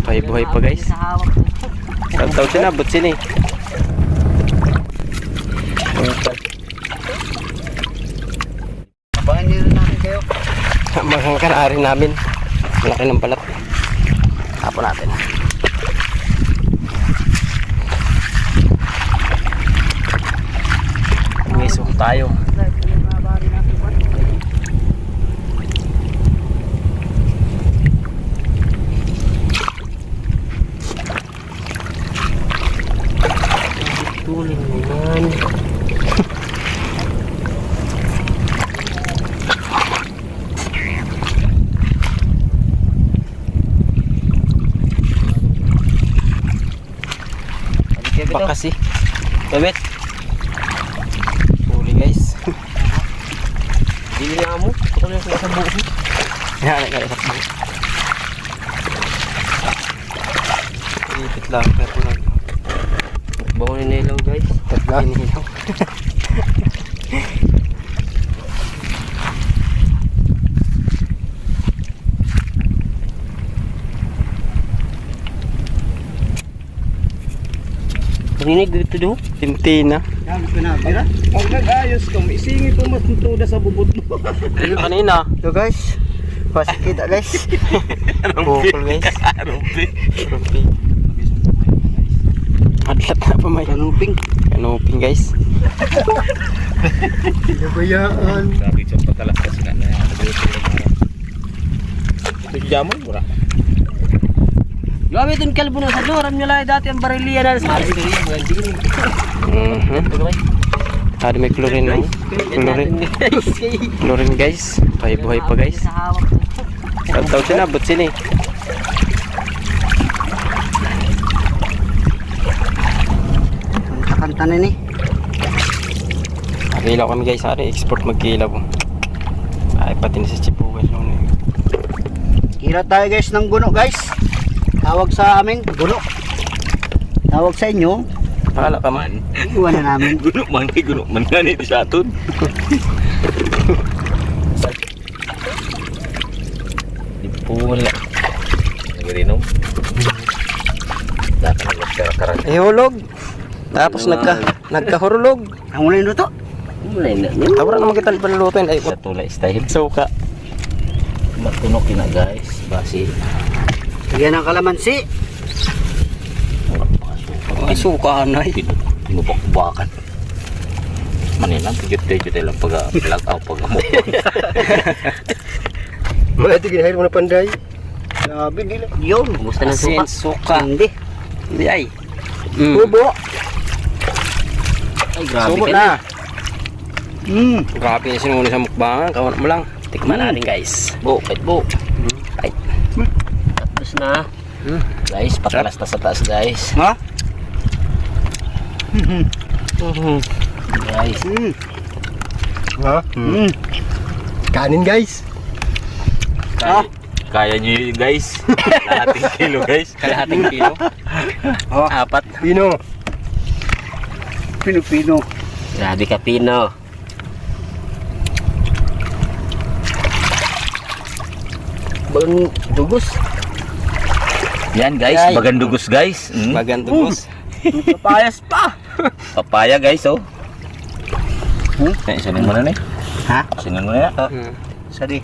At buhay pa guys. Taw sila, but sila eh. Abangan nyo rin natin kayo. Maghang kanari namin. Laki ng balat. Tapo natin. Miso tayo. Tuling naman. Baka sih. Bebet. Huli guys. Dili nga mo. Ako lang sa buo. Ya, ada sa buo. Ipit lang pero lang. Bawa ni ilaw guys. Tatlo ni ilaw. Ini gitu dong, timtina. Yan, pinabira. Pag nag-ayos ka, isingi po matutuda sa bubod mo. Ayun kanina. So guys, pasok kita guys. Bukol guys. Rumpi. Adlat na pa may. Kanuping. Kanuping guys. Nabayaan. Sabi siya patalas kasi na ito jamon, mura. Grabe itong kalbo na sa doram nyo lang dati ang barilya na sa alis kaya mga dini. Ada may chlorine no? Chlorine guys. Buhay pa guys. Taw sila, but sila eh. Kanta na ni. Magilaw kami guys, hari export magkilaw. Ay pati na sa Chipugan no. Kira tayo guys ng guno guys. Tawag sa amin, guno. Tawag sa inyo, Pakala ka man. iwan na namin. Guno man nga nito sa aton. Ipula. Nagirinom. Dapat nagkakaran. Ihulog. Tapos nagkahurulog. Ang muna yung luto. Mulai na. Tawara naman kita panlutuin ay Sa tulay style. suka. Matunok na guys. Basi. Yan ang kalamansi. Ay suka anay. Tinubak-bubakan. Manilang pijut-pijut lang pag-vlog out pag-amok. Mga ito ginahil mo na panday. Sabi nila. Yun, gusto ng Asin, suka. suka. Hindi. Hindi ay. Bubo. Ay grabe Subok ka na. Grabe na sinuni sa mukbangan. Kawan mo lang. Tikman natin guys. Bu, wait bu. Ay. Tapos na. Guys, patalas na sa taas guys. Ha? Guys. Ha? Kanin guys. Kaya nyo yun guys. Kalahating kilo guys. Kalahating kilo. Oh, Apat. Pino. Pino. Grabe ka Pino. Bang dugos. Yan guys, Ay. bagan dugos guys. Magandugos. Papayas pa. Papaya guys oh. Sinin mo na na. Ha? Sinin mo na na. Sadi.